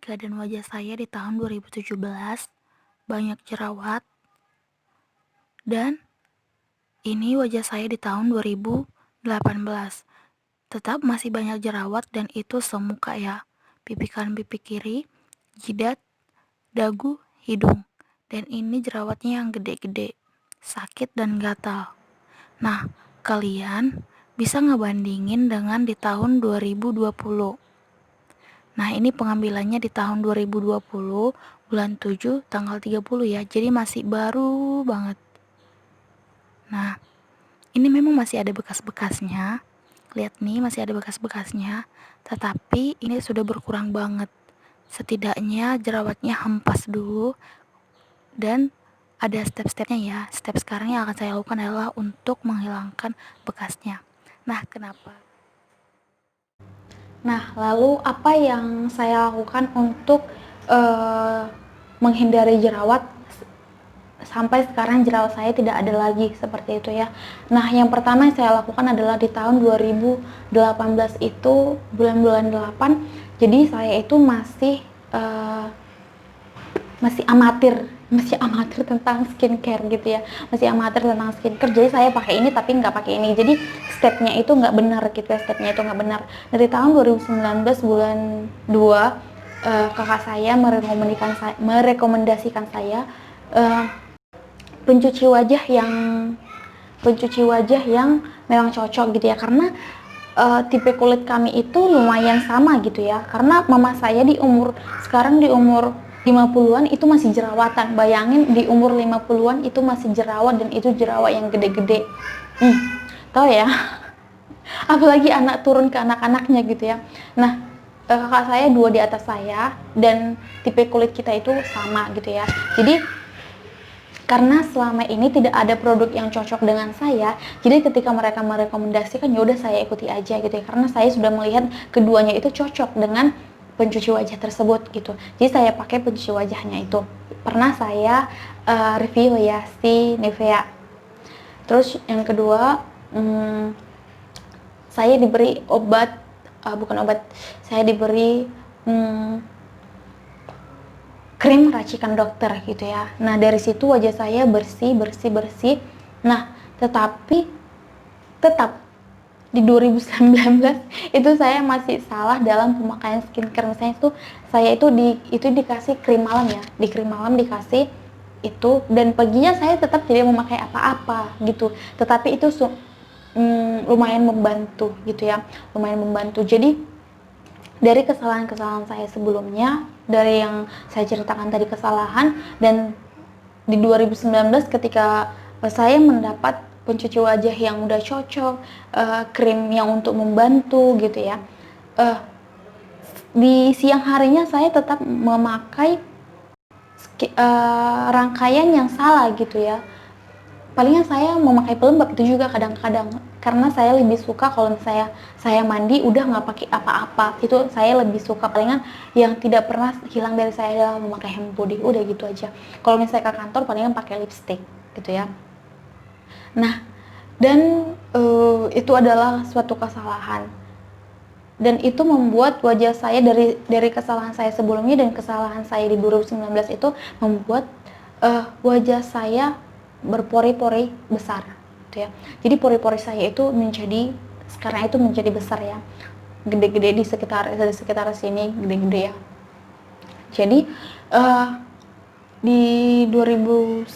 keadaan wajah saya di tahun 2017, banyak jerawat, dan ini wajah saya di tahun 2018. Tetap masih banyak jerawat dan itu semuka ya. Pipi kanan, pipi kiri, jidat, dagu, hidung. Dan ini jerawatnya yang gede-gede, sakit dan gatal. Nah, kalian bisa ngebandingin dengan di tahun 2020. Nah, ini pengambilannya di tahun 2020, bulan 7, tanggal 30 ya. Jadi masih baru banget. Nah, ini memang masih ada bekas-bekasnya. Lihat nih, masih ada bekas-bekasnya. Tetapi ini sudah berkurang banget. Setidaknya jerawatnya hempas dulu. Dan ada step-stepnya ya. Step sekarang yang akan saya lakukan adalah untuk menghilangkan bekasnya. Nah, kenapa? Nah, lalu apa yang saya lakukan untuk menghindari jerawat sampai sekarang jerawat saya tidak ada lagi seperti itu ya. Nah, yang pertama yang saya lakukan adalah di tahun 2018 itu bulan-bulan 8. Jadi saya itu masih amatir tentang skincare gitu ya, masih amatir tentang skincare. Jadi saya pakai ini tapi nggak pakai ini, jadi stepnya itu nggak benar gitu ya, stepnya itu nggak benar. Dari tahun 2019 bulan 2, kakak saya merekomendasikan saya pencuci wajah yang memang cocok gitu ya, karena tipe kulit kami itu lumayan sama gitu ya, karena mama saya sekarang di umur 50-an itu masih jerawatan. Bayangin di umur 50-an itu masih jerawat, dan itu jerawat yang gede-gede. Tahu ya? Apalagi turun ke anak-anaknya gitu ya. Nah, kakak saya 2 di atas saya, dan tipe kulit kita itu sama gitu ya. Jadi karena selama ini tidak ada produk yang cocok dengan saya, jadi ketika mereka merekomendasikan, ya udah saya ikuti aja gitu ya, karena saya sudah melihat keduanya itu cocok dengan pencuci wajah tersebut gitu. Jadi saya pakai pencuci wajahnya itu. Pernah saya review ya, si Nivea. Terus yang kedua, saya diberi saya diberi krim racikan dokter gitu ya. Nah, dari situ wajah saya bersih. Nah, tetapi tetap di 2019 itu saya masih salah dalam pemakaian skincare. Misalnya itu dikasih krim malam ya, di krim malam dikasih itu, dan paginya saya tetap tidak memakai apa-apa gitu. Tetapi itu lumayan membantu gitu ya, lumayan membantu. Jadi dari kesalahan-kesalahan saya sebelumnya, dari yang saya ceritakan tadi kesalahan, dan di 2019 ketika saya mendapat pencuci wajah yang udah cocok, krim yang untuk membantu gitu ya, di siang harinya saya tetap memakai rangkaian yang salah gitu ya. Palingan saya memakai pelembab itu juga kadang-kadang, karena saya lebih suka kalau saya mandi udah nggak pakai apa-apa, itu saya lebih suka. Palingan yang tidak pernah hilang dari saya adalah memakai hand body, udah gitu aja. Kalau misalnya ke kantor palingan pakai lipstick gitu ya. Nah, dan itu adalah suatu kesalahan, dan itu membuat wajah saya dari kesalahan saya sebelumnya dan kesalahan saya di 2019 itu membuat wajah saya berpori-pori besar gitu ya. Jadi pori-pori saya itu sekarang itu menjadi besar ya, gede-gede di sekitar sini, gede-gede ya. Jadi di 2019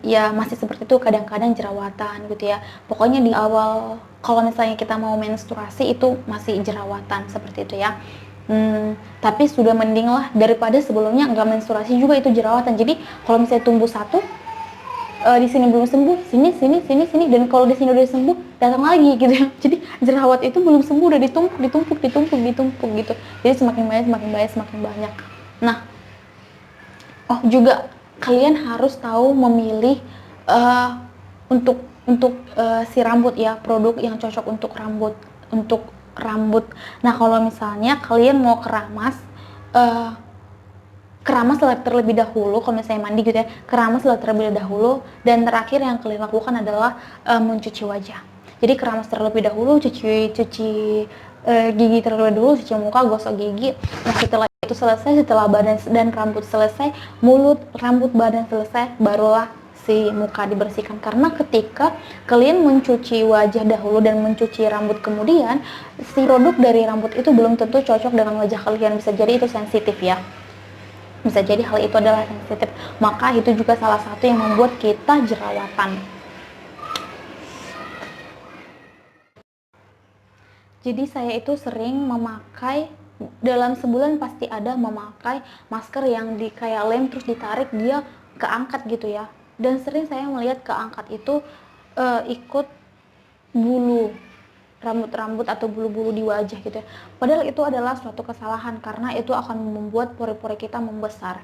ya masih seperti itu, kadang-kadang jerawatan gitu ya. Pokoknya di awal kalau misalnya kita mau menstruasi itu masih jerawatan seperti itu ya. Tapi sudah mending lah daripada sebelumnya nggak menstruasi juga itu jerawatan. Jadi kalau misalnya tumbuh satu, di sini belum sembuh, sini, dan kalau di sini udah sembuh datang lagi gitu ya. Jadi jerawat itu belum sembuh udah ditumpuk gitu. Jadi semakin banyak. Nah, juga kalian harus tahu memilih untuk si rambut ya, produk yang cocok untuk rambut. Nah, kalau misalnya kalian mau keramas terlebih dahulu, kalau misalnya mandi gitu ya, keramas terlebih dahulu, dan terakhir yang kalian lakukan adalah mencuci wajah. Jadi keramas terlebih dahulu, cuci gigi terlebih dahulu, cuci muka, gosok gigi. Nah, setelah itu selesai, setelah badan dan rambut selesai, mulut, rambut, badan selesai, barulah si muka dibersihkan. Karena ketika kalian mencuci wajah dahulu dan mencuci rambut kemudian, si produk dari rambut itu belum tentu cocok dengan wajah kalian, bisa jadi itu sensitif ya, bisa jadi hal itu adalah sensitif, maka itu juga salah satu yang membuat kita jerawatan. Jadi saya itu sering memakai, dalam sebulan pasti ada memakai masker yang di kayak lem terus ditarik dia keangkat gitu ya. Dan sering saya melihat keangkat itu ikut bulu rambut-rambut atau bulu-bulu di wajah gitu ya. Padahal itu adalah suatu kesalahan karena itu akan membuat pori-pori kita membesar.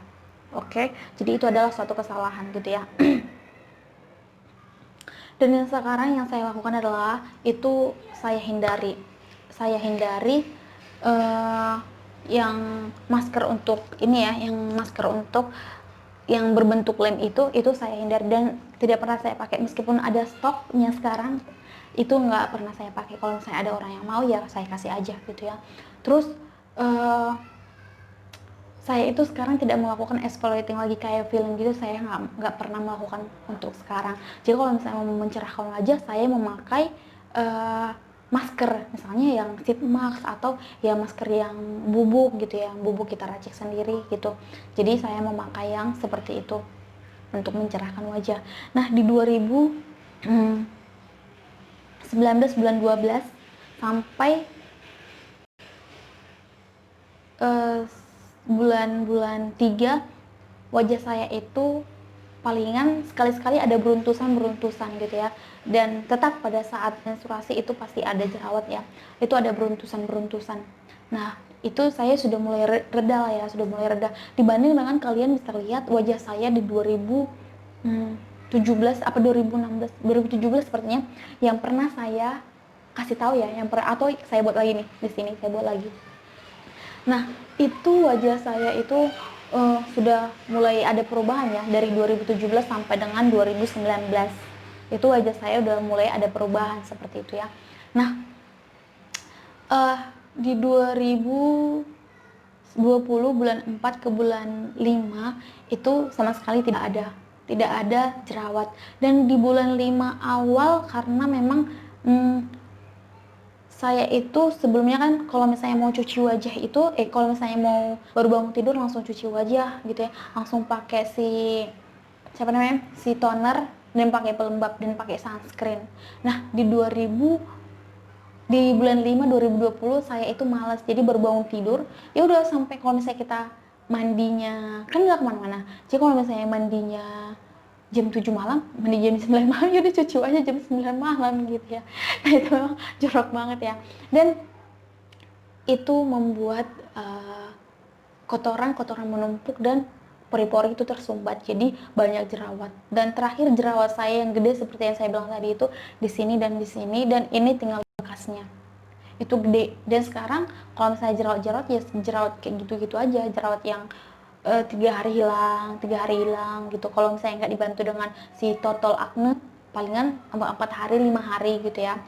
Oke, jadi itu adalah suatu kesalahan gitu ya. Dan yang sekarang yang saya lakukan adalah itu saya hindari yang masker untuk ini ya, yang masker untuk yang berbentuk lem itu saya hindari dan tidak pernah saya pakai, meskipun ada stoknya sekarang itu nggak pernah saya pakai. Kalau misalnya ada orang yang mau ya saya kasih aja gitu ya. Terus saya itu sekarang tidak melakukan exfoliating lagi kayak film gitu, saya nggak pernah melakukan untuk sekarang. Jadi kalau misalnya mau mencerahkan wajah, saya memakai masker, misalnya yang sheet mask atau ya masker yang bubuk gitu ya, yang bubuk kita racik sendiri gitu. Jadi saya memakai yang seperti itu untuk mencerahkan wajah. Nah di 2019 bulan 12 sampai bulan 3 wajah saya itu palingan sekali-sekali ada beruntusan gitu ya, dan tetap pada saat menstruasi itu pasti ada jerawat ya, itu ada beruntusan. Nah itu saya sudah mulai reda lah ya, sudah mulai reda dibanding dengan kalian bisa lihat wajah saya di 2017 apa 2017 sepertinya, yang pernah saya kasih tahu ya, atau saya buat lagi nih di sini, saya buat lagi. Nah, itu wajah saya itu sudah mulai ada perubahan ya, dari 2017 sampai dengan 2019. Itu wajah saya udah mulai ada perubahan seperti itu ya. Nah, di 2020 bulan 4 ke bulan 5 itu sama sekali tidak ada jerawat. Dan di bulan 5 awal karena memang saya itu sebelumnya kan kalau misalnya mau cuci wajah itu kalau misalnya mau baru bangun tidur langsung cuci wajah gitu ya, langsung pakai si toner dan pakai pelembab dan pakai sunscreen. Nah di bulan 5 2020 saya itu malas, jadi baru bangun tidur ya udah, sampai kalau misalnya kita mandinya kan nggak kemana-mana, jadi kalau misalnya mandinya jam 7 malam, mandi jam 9 malam, ya udah cuci aja jam 9 malam gitu ya. Nah itu memang jorok banget ya. Dan itu membuat kotoran menumpuk dan pori-pori itu tersumbat, jadi banyak jerawat. Dan terakhir jerawat saya yang gede seperti yang saya bilang tadi itu di sini, dan ini tinggal bekasnya. Itu gede. Dan sekarang kalau misalnya jerawat ya jerawat kayak gitu-gitu aja, jerawat yang 3 hari hilang gitu. Kalau misalnya nggak dibantu dengan si total acne, palingan 4 hari 5 hari gitu ya.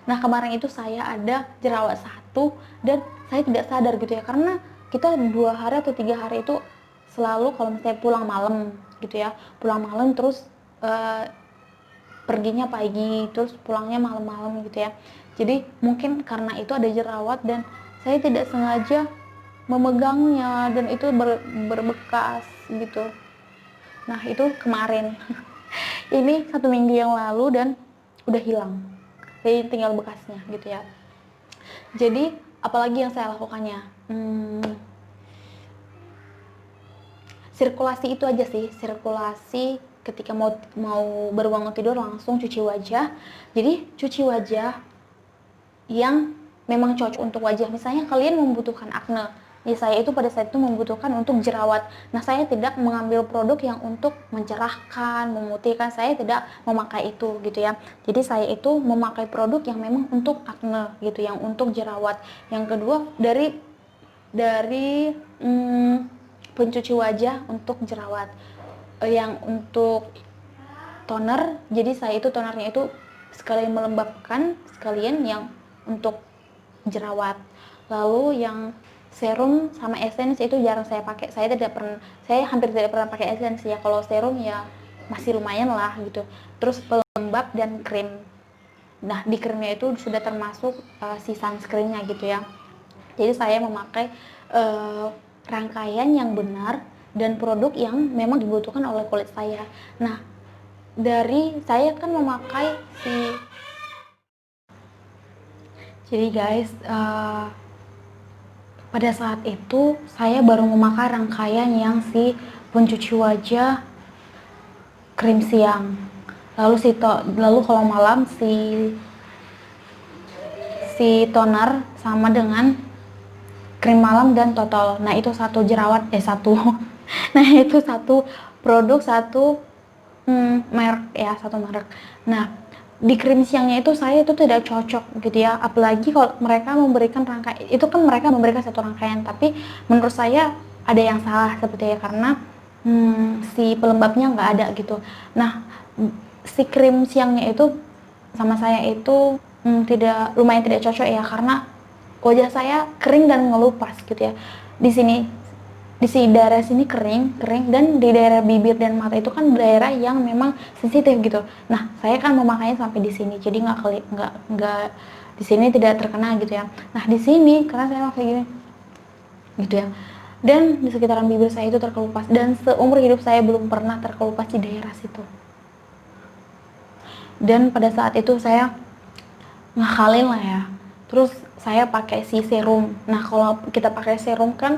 Nah kemarin itu saya ada jerawat 1 dan saya tidak sadar gitu ya, karena kita 2 hari atau 3 hari itu selalu kalau misalnya pulang malam gitu ya, terus perginya pagi terus pulangnya malam-malam gitu ya. Jadi mungkin karena itu ada jerawat dan saya tidak sengaja memegangnya dan itu berbekas gitu. Nah itu kemarin ini 1 minggu yang lalu dan udah hilang, jadi tinggal bekasnya gitu ya. Jadi apalagi yang saya lakukannya, sirkulasi itu aja sih, sirkulasi ketika mau baru bangun tidur langsung cuci wajah. Jadi cuci wajah yang memang cocok untuk wajah. Misalnya kalian membutuhkan akne, ya saya itu pada saat itu membutuhkan untuk jerawat. Nah saya tidak mengambil produk yang untuk mencerahkan, memutihkan, saya tidak memakai itu gitu ya. Jadi saya itu memakai produk yang memang untuk akne gitu, yang untuk jerawat. Yang kedua dari pencuci wajah untuk jerawat, yang untuk toner, jadi saya itu tonernya itu sekalian melembabkan, sekalian yang untuk jerawat. Lalu yang serum sama essence itu jarang saya pakai. Saya hampir tidak pernah pakai essence ya. Kalau serum ya masih lumayan lah gitu. Terus pelembab dan krim. Nah, di krimnya itu sudah termasuk si sunscreennya gitu ya. Jadi saya memakai rangkaian yang benar dan produk yang memang dibutuhkan oleh kulit saya. Nah, dari saya kan memakai jadi guys, pada saat itu saya baru memakai rangkaian yang si pencuci wajah krim siang. Lalu kalau malam si toner sama dengan krim malam dan totol. Nah, itu satu jerawat satu. Nah, itu satu produk satu merek ya, satu merek. Nah, di krim siangnya itu saya itu tidak cocok gitu ya, apalagi kalau mereka memberikan rangkaian itu kan mereka memberikan satu rangkaian, tapi menurut saya ada yang salah seperti ya, karena si pelembabnya nggak ada gitu. Nah, si krim siangnya itu sama saya itu lumayan tidak cocok ya, karena wajah saya kering dan ngelupas gitu ya. Di daerah sini kering dan di daerah bibir dan mata itu kan daerah yang memang sensitif gitu. Nah, saya kan memakainya sampai di sini, jadi nggak di sini tidak terkena gitu ya. Nah, di sini karena saya pakai gini gitu ya, dan di sekitaran bibir saya itu terkelupas, dan seumur hidup saya belum pernah terkelupas di daerah situ. Dan pada saat itu saya ngakalin lah ya, terus saya pakai si serum. Nah, kalau kita pakai serum kan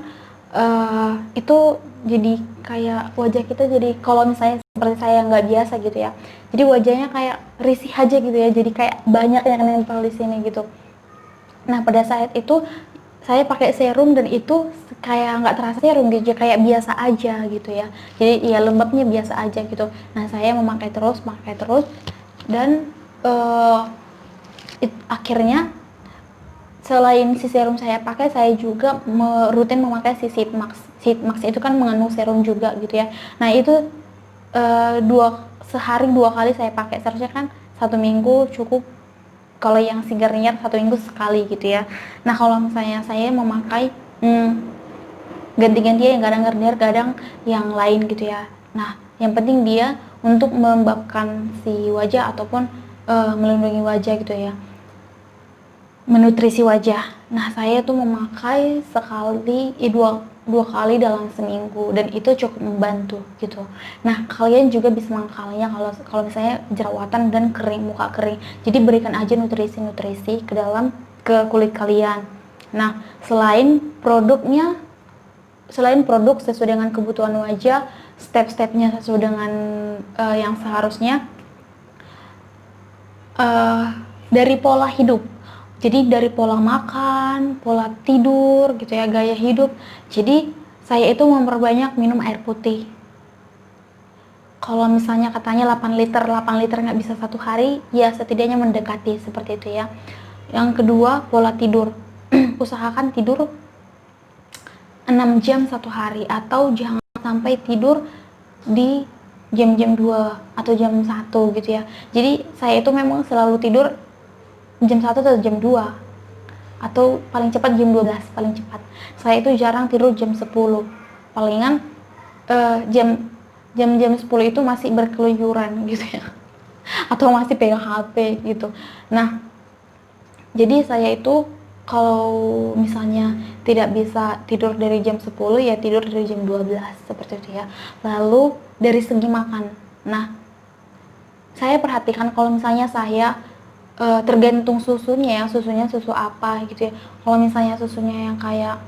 itu jadi kayak wajah kita jadi, kalau misalnya seperti saya nggak biasa gitu ya, jadi wajahnya kayak risih aja gitu ya, jadi kayak banyak yang nempel di sini gitu. Nah, pada saat itu saya pakai serum dan itu kayak nggak terasa serum gitu, kayak biasa aja gitu ya, jadi ya lembabnya biasa aja gitu. Nah, saya memakai terus dan akhirnya selain si serum saya pakai, saya juga rutin memakai si Sheet Max. Sheet Max itu kan mengandung serum juga gitu ya. Nah, itu sehari 2 kali saya pakai. Seharusnya kan 1 minggu cukup. Kalau yang si Garnier 1 minggu sekali gitu ya. Nah, kalau misalnya saya memakai ganti-gantian, yang kadang Garnier, kadang yang lain gitu ya. Nah, yang penting dia untuk melembabkan si wajah ataupun melindungi wajah gitu ya, menutrisi wajah. Nah, saya tuh memakai dua kali dalam seminggu, dan itu cukup membantu gitu. Nah, kalian juga bisa mengakalinya kalau misalnya jerawatan dan muka kering. Jadi berikan aja nutrisi ke kulit kalian. Nah, selain produk sesuai dengan kebutuhan wajah, step-stepnya sesuai dengan yang seharusnya, dari pola hidup. Jadi dari pola makan, pola tidur gitu ya, gaya hidup. Jadi saya itu memperbanyak minum air putih. Kalau misalnya katanya 8 liter nggak bisa satu hari, ya setidaknya mendekati seperti itu ya. Yang kedua, pola tidur. Usahakan tidur 6 jam satu hari, atau jangan sampai tidur di jam-jam 2 atau jam 1 gitu ya. Jadi saya itu memang selalu tidur jam 1 atau jam 2, atau paling cepat jam 12 paling cepat. Saya itu jarang tidur jam 10. Palingan jam 10 itu masih berkeluyuran gitu ya. Atau masih pegang HP gitu. Nah, jadi saya itu kalau misalnya tidak bisa tidur dari jam 10, ya tidur dari jam 12 seperti itu ya. Lalu dari segi makan. Nah, saya perhatikan kalau misalnya saya tergantung susunya susu apa gitu ya. Kalau misalnya susunya yang kayak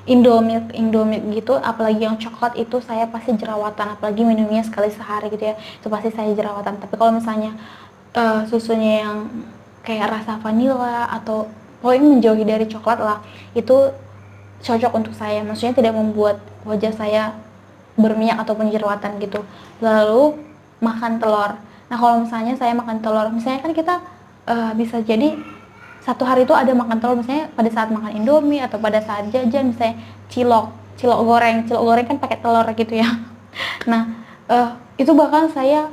Indomilk gitu, apalagi yang coklat, itu saya pasti jerawatan, apalagi minumnya sekali sehari gitu ya, itu pasti saya jerawatan. Tapi kalau misalnya susunya yang kayak rasa vanila atau pokoknya menjauhi dari coklat lah, itu cocok untuk saya, maksudnya tidak membuat wajah saya berminyak ataupun jerawatan gitu. Lalu makan telur. Nah, kalau misalnya saya makan telur, misalnya kan kita bisa jadi satu hari itu ada makan telur, misalnya pada saat makan Indomie atau pada saat jajan, misalnya cilok goreng kan pakai telur gitu ya. Nah, itu bahkan saya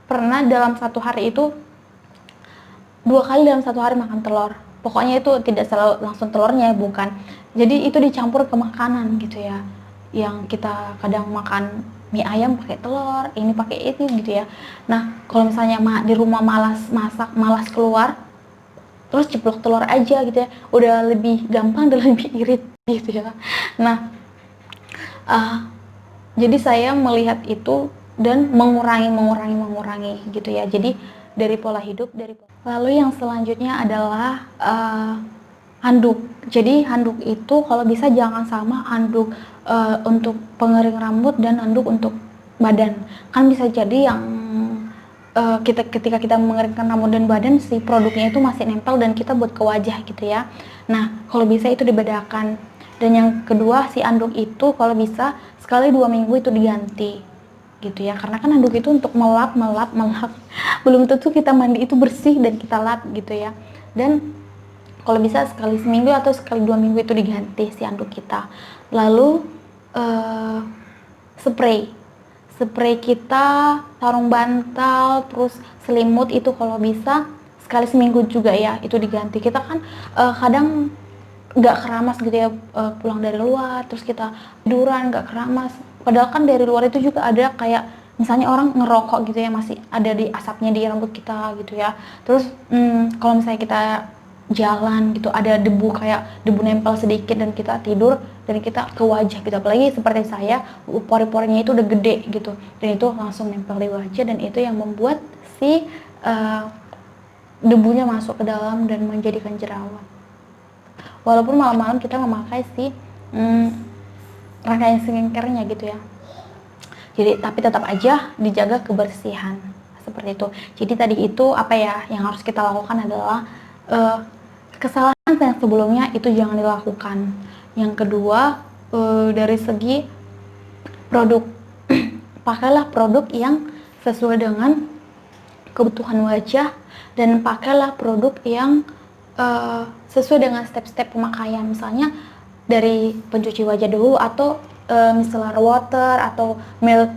pernah dalam satu hari itu 2 kali dalam satu hari makan telur. Pokoknya itu tidak selalu langsung telurnya, bukan. Jadi itu dicampur ke makanan gitu ya, yang kita kadang makan mie ayam pakai telur, ini pakai itu gitu ya. Nah kalau misalnya di rumah malas masak, malas keluar, terus ceplok telur aja gitu ya, udah lebih gampang dan lebih irit gitu ya. Nah jadi saya melihat itu dan mengurangi gitu ya. Jadi dari pola hidup, lalu yang selanjutnya adalah handuk. Jadi handuk itu kalau bisa jangan sama handuk untuk pengering rambut dan handuk untuk badan. Kan bisa jadi yang ketika kita mengeringkan rambut dan badan, si produknya itu masih nempel dan kita buat ke wajah gitu ya. Nah kalau bisa itu dibedakan. Dan yang kedua, si anduk itu kalau bisa sekali 2 minggu itu diganti gitu ya, karena kan anduk itu untuk melap belum tentu kita mandi itu bersih dan kita lap gitu ya. Dan kalau bisa sekali seminggu atau sekali 2 minggu itu diganti si anduk kita. Lalu spray kita, sarung bantal, terus selimut itu kalau bisa sekali seminggu juga ya itu diganti. Kita kan kadang nggak keramas gitu ya, pulang dari luar terus kita tiduran nggak keramas, padahal kan dari luar itu juga ada kayak misalnya orang ngerokok gitu ya, masih ada di asapnya di rambut kita gitu ya. Terus kalau misalnya kita jalan gitu ada debu, kayak debu nempel sedikit dan kita tidur dan kita ke wajah gitu, apalagi seperti saya pori-porinya itu udah gede gitu dan itu langsung nempel di wajah, dan itu yang membuat si debunya masuk ke dalam dan menjadikan jerawat. Walaupun malam-malam kita memakai si rangkaian skincare-nya gitu ya. Jadi tapi tetap aja dijaga kebersihan seperti itu. Jadi tadi itu apa ya yang harus kita lakukan adalah kesalahan yang sebelumnya itu jangan dilakukan. Yang kedua dari segi produk, pakailah produk yang sesuai dengan kebutuhan wajah dan pakailah produk yang sesuai dengan step-step pemakaian, misalnya dari pencuci wajah dulu atau micellar water atau milk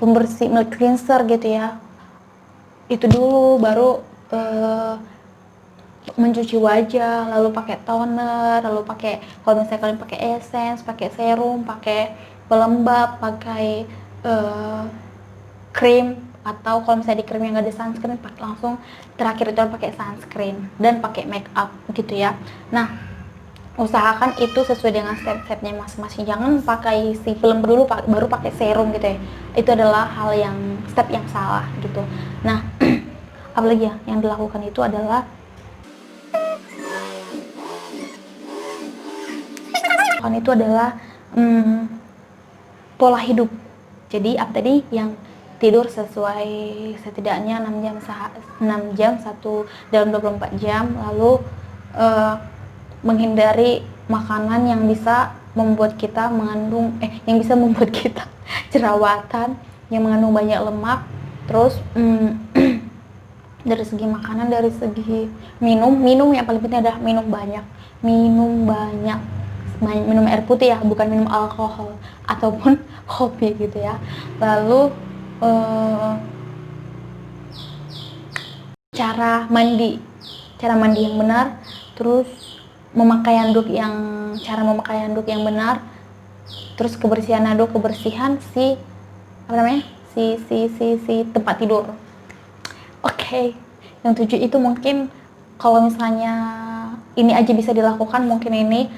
pembersih milk cleanser gitu ya, itu dulu baru mencuci wajah, lalu pakai toner, lalu pakai kalau misalnya kalian pakai essence, pakai serum, pakai pelembab, pakai krim, atau kalau misalnya di krim yang nggak ada sunscreen pakai langsung terakhir itu pakai sunscreen dan pakai make up gitu ya. Nah usahakan itu sesuai dengan step-stepnya masing-masing, jangan pakai si film dulu baru pakai serum gitu ya, itu adalah hal yang step yang salah gitu. Nah apalagi ya yang dilakukan itu adalah pola hidup. Jadi apa tadi yang tidur sesuai setidaknya 6 jam dalam 24 jam, lalu menghindari makanan yang bisa membuat kita yang bisa membuat kita jerawatan, yang mengandung banyak lemak. Terus dari segi makanan, dari segi minum yang paling penting adalah minum banyak minum air putih ya, bukan minum alkohol ataupun kopi gitu ya. Lalu cara mandi yang benar, terus cara memakai handuk yang benar, terus kebersihan handuk, kebersihan si tempat tidur. Oke. Yang 7 itu mungkin kalau misalnya ini aja bisa dilakukan, mungkin ini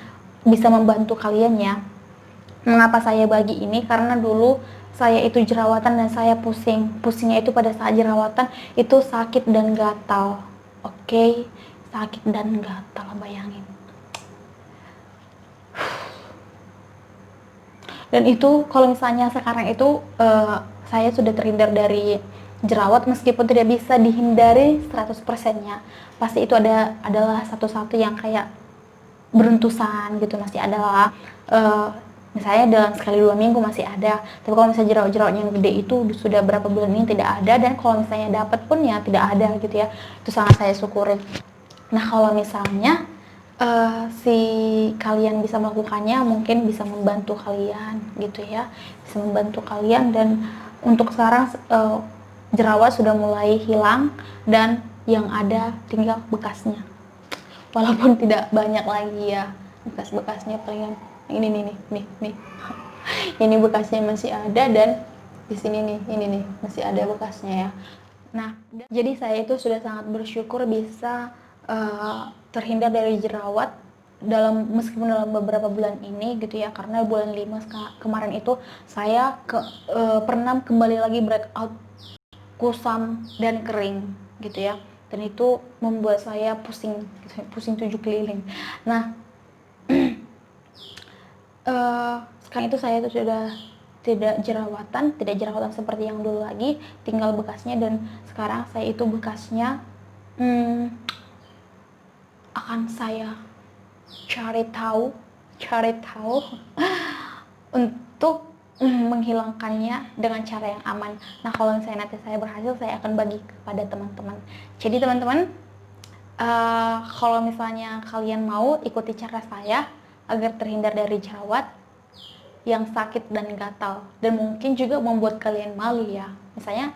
bisa membantu kalian ya. Mengapa saya bagi ini? Karena dulu saya itu jerawatan dan saya pusingnya itu pada saat jerawatan itu sakit dan gatal. Oke, sakit dan gatal, bayangin. Dan itu kalau misalnya sekarang itu saya sudah terhindar dari jerawat, meskipun tidak bisa dihindari 100%-nya, pasti itu adalah satu-satu yang kayak beruntusan gitu, masih adalah misalnya dalam sekali 2 minggu masih ada, tapi kalau misalnya jerawat yang gede itu sudah berapa bulan ini tidak ada, dan kalau misalnya dapat pun ya tidak ada gitu ya, itu sangat saya syukuri. Nah kalau misalnya si kalian bisa melakukannya, mungkin bisa membantu kalian gitu ya, bisa membantu kalian. Dan untuk sekarang jerawat sudah mulai hilang dan yang ada tinggal bekasnya, walaupun tidak banyak lagi ya. bekas-bekasnya palingan ini nih. Ini bekasnya masih ada, dan di sini nih, ini nih masih ada bekasnya ya. Nah, jadi saya itu sudah sangat bersyukur bisa terhindar dari jerawat meskipun dalam beberapa bulan ini gitu ya, karena bulan 5 kemarin itu saya pernah kembali lagi breakout kusam dan kering gitu ya, dan itu membuat saya pusing gitu, pusing 7 keliling. Nah, sekarang itu saya itu sudah tidak jerawatan seperti yang dulu lagi, tinggal bekasnya, dan sekarang saya itu bekasnya akan saya cari tahu untuk menghilangkannya dengan cara yang aman. Nah, kalau misalnya nanti saya berhasil, saya akan bagi kepada teman-teman. Jadi teman-teman, kalau misalnya kalian mau ikuti cara saya agar terhindar dari jerawat yang sakit dan gatal, dan mungkin juga membuat kalian malu ya, misalnya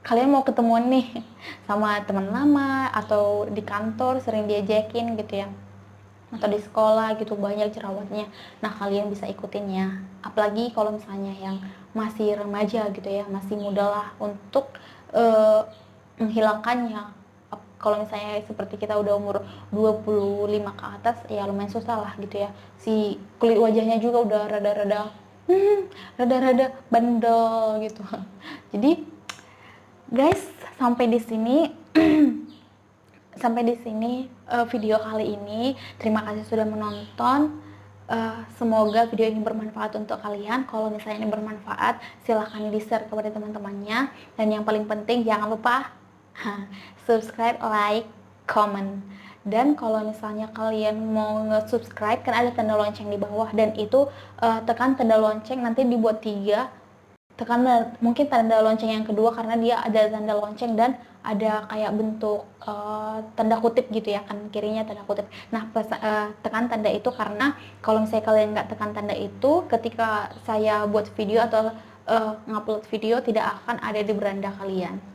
kalian mau ketemuan nih sama teman lama, atau di kantor sering diajakin gitu ya, atau di sekolah gitu banyak jerawatnya. Nah, kalian bisa ikutin ya, apalagi kalau misalnya yang masih remaja gitu ya, masih muda lah untuk menghilangkannya. Kalau misalnya seperti kita udah umur 25 ke atas, ya lumayan susah lah gitu ya, si kulit wajahnya juga udah rada-rada bandel gitu. Jadi guys, sampai di sini video kali ini. Terima kasih sudah menonton. Semoga video ini bermanfaat untuk kalian. Kalau misalnya ini bermanfaat, silahkan di-share kepada teman-temannya. Dan yang paling penting, jangan lupa subscribe, like, comment. Dan kalau misalnya kalian mau nge-subscribe, kan ada tanda lonceng di bawah, dan itu tekan tanda lonceng, nanti dibuat 3, tekan mungkin tanda lonceng yang kedua, karena dia ada tanda lonceng dan ada kayak bentuk tanda kutip gitu ya, kan kirinya tanda kutip. Nah, tekan tanda itu, karena kalau misalnya kalian nggak tekan tanda itu, ketika saya buat video atau ngupload video, tidak akan ada di beranda kalian.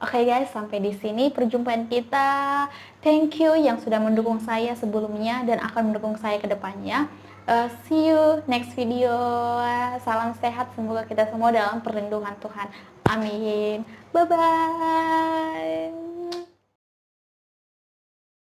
Oke guys, sampai di sini perjumpaan kita. Thank you yang sudah mendukung saya sebelumnya dan akan mendukung saya ke depannya. See you next video. Salam sehat, semoga kita semua dalam perlindungan Tuhan. Amin. Bye bye.